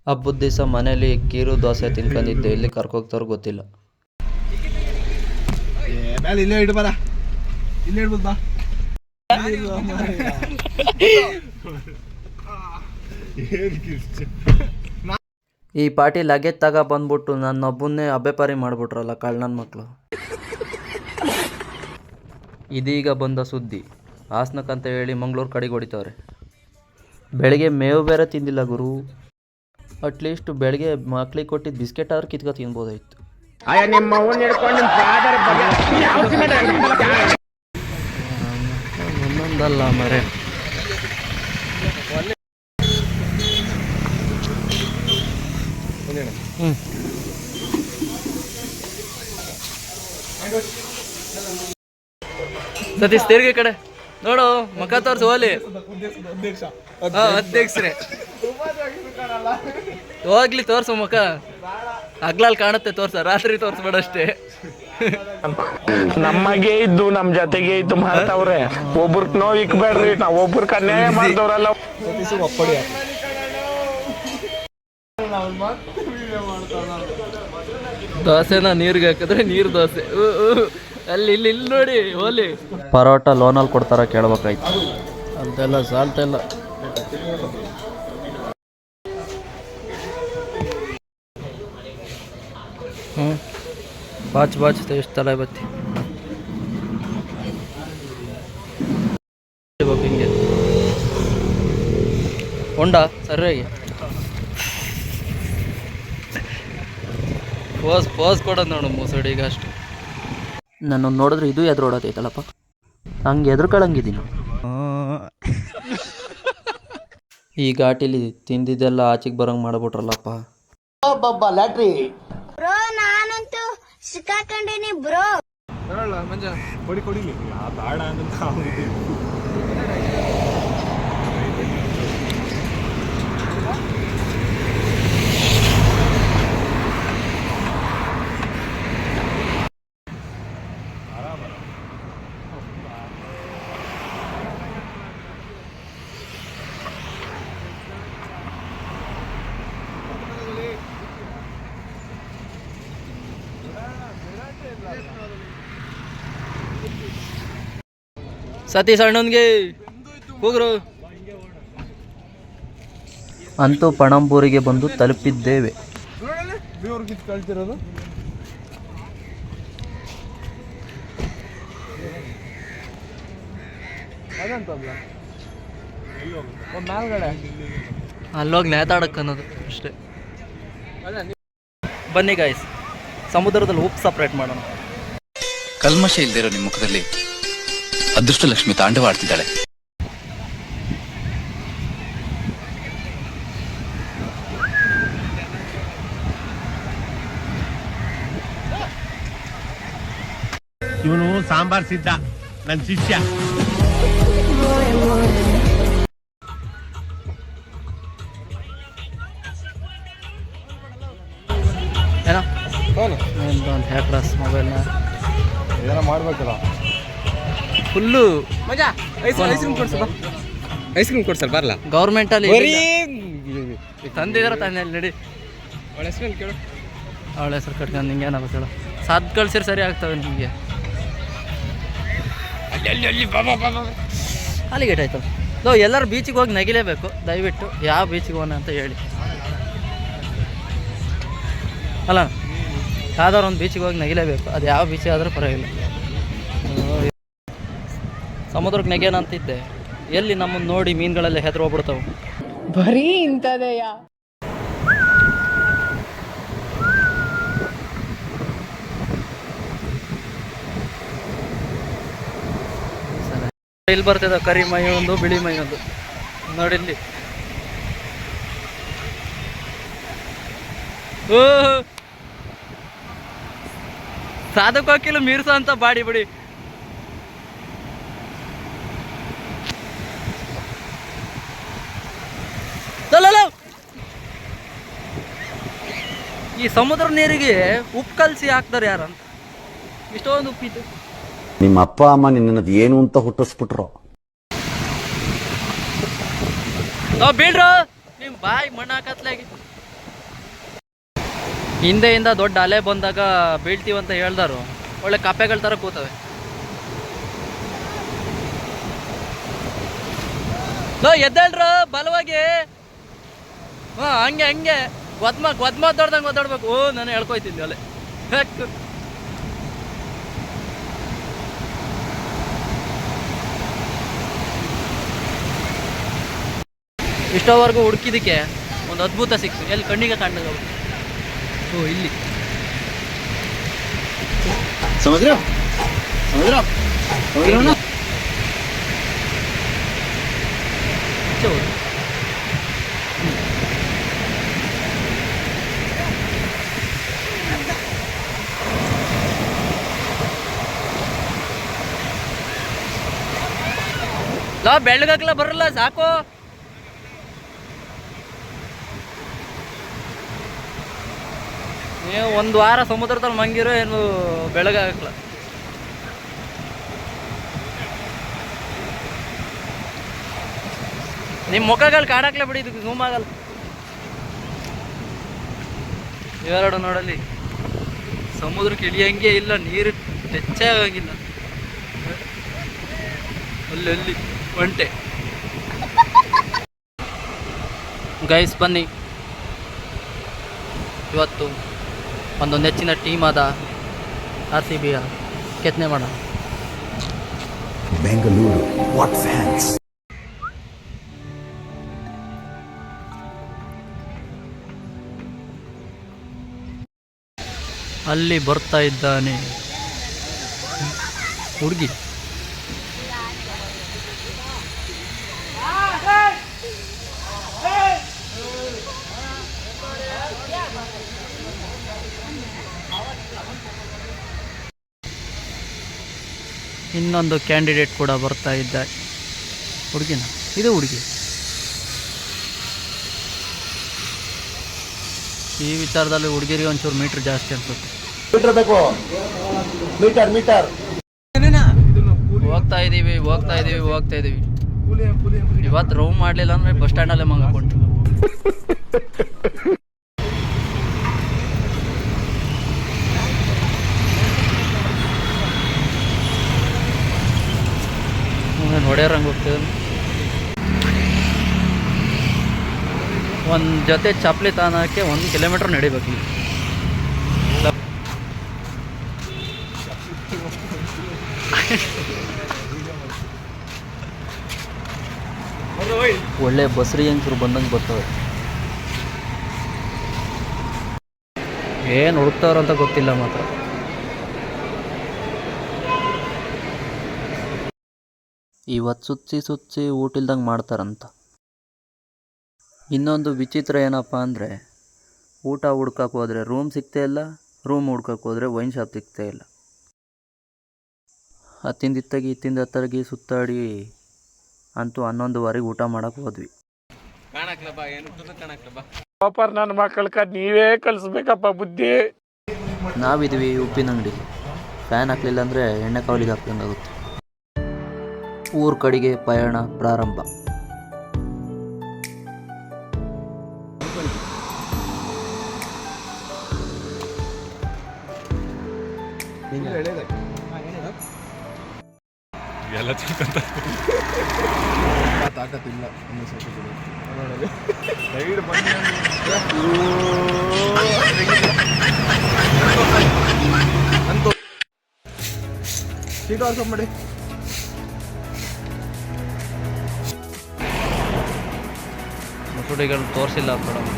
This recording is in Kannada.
ಹಬ್ಬದ ದಿವಸ ಮನೇಲಿ ಕೀರು ದೋಸೆ ತಿನ್ಕೊಂಡಿದ್ದೆ, ಎಲ್ಲಿ ಕರ್ಕೋಗ್ತಾರೋ ಗೊತ್ತಿಲ್ಲ. ಇಲ್ಲೇ ಇಡ್ಬಾರ, ಇಲ್ಲೇ ಇಡ್ಬೋದು ಬಾ. ಈ ಪಾರ್ಟಿ ಲಗೇಜ್ ತಗ ಬಂದ್ಬಿಟ್ಟು ನನ್ನೊಬ್ಬನ್ನೇ ಅಬ್ಬೆಪಾರಿ ಮಾಡ್ಬಿಟ್ರಲ್ಲ ಕಳ್ಳನ ಮಕ್ಕಳು. ಇದೀಗ ಬಂದ ಸುದ್ದಿ, ಹಾಸನಕ್ಕಂತ ಹೇಳಿ ಮಂಗಳೂರು ಕಡೆಗೆ ಹೊಡಿತವ್ರೆ. ಬೆಳಗ್ಗೆ ಮೇವು ಬೇರೆ ತಿಂದಿಲ್ಲ ಗುರು. ಅಟ್ಲೀಸ್ಟ್ ಬೆಳಗ್ಗೆ ಮಕ್ಳಿಗೆ ಕೊಟ್ಟಿದ್ದು ಬಿಸ್ಕೆಟ್ ಆದ್ರೂ ಕಿತ್ಕೊ ತಿನ್ಬೋದಾಯ್ತು. ಒಂದೊಂದಲ್ಲ ಮರೆ. ಸತೀಶ್ ತಿರ್ಗಿ ಕಡೆ ನೋಡು, ಮಕ ತೋರ್ಸು ಹೋಲಿ. ಅಧ್ಯಕ್ಷರೇ ಹೋಗ್ಲಿ ತೋರ್ಸು ಮುಖ, ಹಗ್ಲಲ್ಲಿ ಕಾಣುತ್ತೆ ತೋರ್ಸ, ರಾತ್ರಿ ತೋರ್ಸ್ಬೇಡ ಅಷ್ಟೇ. ನಮಗೆ ಇದ್ದು ನಮ್ ಜೊತೆಗೆ ಇದ್ದು ಮಾಡ್ತಾವ್ರೆ. ಒಬ್ರಕ್ ನೋವು ಇಕ್ಬೇಡ್ರಿ, ನಾವ್ ಒಬ್ರಕ್ ಅನ್ಯಾಯ ಮಾಡ್ದವ್ರಲ್ಲ. ದೋಸೆನ ನೀರ್ಗೆ ಹಾಕಿದ್ರೆ ನೀರು ದೋಸೆ. ಅಲ್ಲಿ ಇಲ್ಲಿ ಇಲ್ಲಿ ನೋಡಿ ಹೋಲಿ. ಪರೋಟ ಲೋನಲ್ಲಿ ಕೊಡ್ತಾರ ಕೇಳ್ಬೇಕಾಯ್ತು, ಅಂತೆಲ್ಲ ಸಾಲ್ತೆಲ್ಲ. ಬಾಚ್ ಬಾಚ್ ಎಷ್ಟು ತಲೆ ಬತ್ತಿ ಹಿಂಗೆ ಹೊಂಡ ಸರಿಯಾಗಿ ಪೋಸ್ ಕೊಡೋದು ನೋಡು ಮುಸುಡಿಗೆ ಅಷ್ಟು. ನಾನು ನೋಡಿದ್ರೆ ಇದು ಎದುರೋಡೋದೈತಲ್ಲಪ್ಪ, ಹಂಗೆ ಎದುರ್ಕೊಳಂಗಿದ್ದೀನಿ. ಈ ಘಾಟಿಲಿ ತಿಂದಿದ್ದೆಲ್ಲ ಆಚೆಗೆ ಬರೋಂಗೆ ಮಾಡ್ಬಿಟ್ರಲ್ಲಪ್ಪ. ಬ್ರೋ ನಾನಂತೂ ಸಿಕ್ಕಾಕೊಂಡಿನಿ ಬ್ರೋ. ಮಂಜ ಕೊಡಿ ಬೇಡ ಅಂತ ಸತೀಶ್ ಅಣ್ಣನ್ಗೆ ಹೋಗ್ರು. ಅಂತೂ ಪಣಂಬೂರಿಗೆ ಬಂದು ತಲುಪಿದ್ದೇವೆ. ಕಳ್ತಿರೋದು ಮೇಲ್ಗಡೆ ಅಲ್ಲೋಗಿ ನೇತಾಡಕ್ಕೆ ಅನ್ನೋದು ಅಷ್ಟೇ. ಬನ್ನಿ ಗಾಯ್ಸ್, ಸಮುದ್ರದಲ್ಲಿ ಉಪ್ಪು ಸಪ್ರೇಟ್ ಮಾಡೋಣ. ಕಲ್ಮಶ ಇಲ್ದಿರೋ ನಿಮ್ಮ ಮುಖದಲ್ಲಿ ಅದೃಷ್ಟ ಲಕ್ಷ್ಮಿ ತಾಂಡವಾಡ್ತಿದ್ದಾಳೆ. ಇವನು ಸಾಂಬಾರ್ ಸಿದ್ಧ, ನನ್ನ ಶಿಷ್ಯ. ಏನೋ ಹ್ಯಾಕ್ರಸ್ ಮೊಬೈಲ್ನ ಏನೋ ಮಾಡ್ಬೇಕಲ್ಲ. ಫುಲ್ಲು ಮಜಾ. ಐಸ್ ಕ್ರೀಮ್ ಕೊಡ್ಸಲ್ಲ ಬರಲ್ಲ. ಗೌರ್ಮೆಂಟಲ್ಲಿ ತಂದಿದಾರ ತಾನೆ ನಡಿ. ಅವಳ ಹೆಸರು ಕೇಳು, ಅವಳ ಹೆಸರು ಕಟ್ಕೊಂಡು ನಿಂಗೆ ಏನಾಗುತ್ತೆ ಹೇಳು. ಸಾದ್ ಕಳ್ಸಿರಿ ಸರಿ ಆಗ್ತವೆ ನಿಮಗೆ. ಅಲ್ಲಿಗೇಟ್ ಆಯ್ತು. ಎಲ್ಲರೂ ಬೀಚಿಗೆ ಹೋಗಿ ನಗಿಲೇಬೇಕು ದಯವಿಟ್ಟು. ಯಾವ ಬೀಚಿಗೆ ಹೋಗೋಣ ಅಂತ ಹೇಳಿ ಅಲ್ಲ, ಯಾವ್ದಾರು ಒಂದು ಬೀಚಿಗೆ ಹೋಗಿ ನಗಿಲೇಬೇಕು. ಅದು ಯಾವ ಬೀಚಿಗೆ ಆದರೂ ಪರವಾಗಿಲ್ಲ. ಸಮುದ್ರಕ್ಕೆ ನೆಗೆನ ಅಂತಿದ್ದೆ, ಎಲ್ಲಿ ನಮ್ಮನ್ನು ನೋಡಿ ಮೀನುಗಳೆಲ್ಲ ಹೆದ್ರು ಹೋಗ್ಬಿಡ್ತಾವೆ. ಬರೀ ಇಂಥದೆಯ. ಇಲ್ಲಿ ಬರ್ತಿದ್ದ ಕರಿ ಮೈ ಒಂದು ಬಿಳಿ ಮೈ ಒಂದು ನೋಡಿಲ್ಲಿ. ಓ ಸಾಧಕ ಹಾಕಿಲ್ಲ ಮೀರ್ಸ ಅಂತ ಬಾಡಿ ಬಿಡಿ. ಈ ಸಮುದ್ರ ನೀರಿಗೆ ಉಪ್ಪು ಕಲಸಿ ಹಾಕ್ತಾರೆ ಯಾರಂತ, ಇಷ್ಟೊಂದು ಉಪ್ಪಿತ್ತು. ನಿಮ್ಮ ಅಪ್ಪ ಅಮ್ಮ ನಿನ್ನದು ಏನು ಅಂತ ಹುಟ್ಟಿಸ್ಬಿಟ್ರು. ನಾವು ಬೀಳ್ರ ನಿಮ್ಮ ಬಾಯಿ ಮಣ್ಣು ಹಾಕತ್ಲಾಗಿ ಹಿಂದೆಯಿಂದ ದೊಡ್ಡ ಅಲೆ ಬಂದಾಗ ಬೀಳ್ತೀವಂತ ಹೇಳ್ದಾರು, ಒಳ್ಳೆ ಕಪ್ಪೆಗಳ ಥರ ಕೂತವೆ. ಎದ್ದೇಳ್ರ ಬಲವಾಗಿ. ಹಾಂ, ಹಂಗೆ ಗೊದ್ಮಾಡ್ದಂಗೆ ಒದ್ದಾಡ್ಬೇಕು. ಓ, ನಾನು ಹೇಳ್ಕೊಯ್ತಿದ್ದೆ ಅಲ್ಲೇ. ಇಷ್ಟವರೆಗೂ ಹುಡುಕಿದಕ್ಕೆ ಒಂದು ಅದ್ಭುತ ಸಿಕ್ತು. ಎಲ್ಲಿ ಕಣ್ಣಿಗೆ ಕಾಣ್ದಾಗ. ಓ, ಇಲ್ಲಿ ಸಮುದ್ರ ಈಚೆ ಹೋದು. ಬೆಳ್ಳಗಾಗ್ಲ ಬರಲ್ಲ, ಸಾಕು. ನೀವು ಒಂದು ವಾರ ಸಮುದ್ರದಲ್ಲಿ ಮಂಗಿರೋ ಏನು ಬೆಳಗಾಗಲ್ಲ. ನಿಮ್ಮ ಮುಖಗಳು ಕಾಡಾಕ್ಲೆ ಬಿಡಿ, ಇದು ಝೂಮ್ ಆಗಲ್ಲ. ಇವೆರಡು ನೋಡಲ್ಲಿ ಸಮುದ್ರಕ್ಕೆ ಇಳಿಯಂಗೆ ಇಲ್ಲ, ನೀರು ಟಚ್ಚೇ ಆಗಂಗಿಲ್ಲ. ಅಲ್ಲಿ ಒಂಟೆ. ಗೈಸ್ ಬನ್ನಿ, ಇವತ್ತು ಒಂದು ನೆಚ್ಚಿನ ಟೀಮ್ ಆದ RCB ಕೆತ್ತನೆ ಮಾಡೋಣ. Bengaluru what fans. ಅಲ್ಲಿ ಬರ್ತಾ ಇದ್ದಾನೆ ಹುಡುಗಿ. ಇನ್ನೊಂದು ಕ್ಯಾಂಡಿಡೇಟ್ ಕೂಡ ಬರ್ತಾ ಇದ್ದಾರೆ. ಹುಡುಗಿನ, ಇದು ಹುಡುಗಿ. ಈ ವಿಚಾರದಲ್ಲಿ ಹುಡುಗಿರಿಗೆ ಒಂಚೂರು ಮೀಟ್ರ್ ಜಾಸ್ತಿ ಅನ್ಸುತ್ತೆ. ಹೋಗ್ತಾ ಇದ್ದೀವಿ. ಇವತ್ತು ರೂಮ್ ಮಾಡಲಿಲ್ಲ ಅಂದರೆ ಬಸ್ ಸ್ಟ್ಯಾಂಡಲ್ಲೇ ಮಂಗಾಕೊಂಡು. ಹೊಡೆಯೋರಂಗೆ ಹೋಗ್ತದೆ. ಒಂದು ಜೊತೆ ಚಪ್ಪಲಿ ತಾನಕ್ಕೆ 1 ಕಿಲೋಮೀಟ್ರ್ ನಡಿಬೇಕು. ಒಳ್ಳೆ ಬಸ್ರಿ ಹೆಂಗಸರು ಬಂದಂಗೆ ಬರ್ತವೆ. ಏನು ಹುಡುಕ್ತಾವ್ರಂತ ಗೊತ್ತಿಲ್ಲ ಮಾತ್ರ. ಇವತ್ತು ಸುತ್ತಿ ಊಟಿಲ್ದಂಗೆ ಮಾಡ್ತಾರಂತ. ಇನ್ನೊಂದು ವಿಚಿತ್ರ ಏನಪ್ಪ ಅಂದರೆ, ಊಟ ಹುಡ್ಕಕ್ಕೆ ಹೋದರೆ ರೂಮ್ ಸಿಗ್ತೇ ಇಲ್ಲ, ರೂಮ್ ಹುಡ್ಕಕ್ಕೆ ಹೋದರೆ ವೈನ್ ಶಾಪ್ ಸಿಗ್ತೇ ಇಲ್ಲ. ಇತ್ತಿಂದ ಹತ್ತರಗಿ ಸುತ್ತಾಡಿ ಅಂತೂ 11:15 ಊಟ ಮಾಡಕ್ಕೆ ಹೋದ್ವಿ. ನನ್ನ ಮಕ್ಕಳ ನೀವೇ ಕಲಿಸ್ಬೇಕಪ್ಪ ಬುದ್ಧಿ. ನಾವಿದ್ವಿ ಉಪ್ಪಿನ ಅಂಗಡಿಗೆ. ಫ್ಯಾನ್ ಹಾಕಲಿಲ್ಲ ಅಂದರೆ ಎಣ್ಣೆ ಕಾವಲಿಗೆ ಹಾಕ್ದಂಗೆ ಆಗುತ್ತೆ. ಊರ ಕಡೆಗೆ ಪಯಣ ಪ್ರಾರಂಭ. ಎಲ್ಲ ತಿಳ್ಕೊಂತ ತಾಕತ್ತಿಲ್ಲ. ಸೈಡ್ ಬನ್ನಿ ಅಂತೂ ಸೀಟ್ ಆಲ್ಸೋ ಮಾಡಿ. ಮುಸುಡಿಗಳು ತೋರಿಸಿಲ್ಲ ಮೇಡಮ್.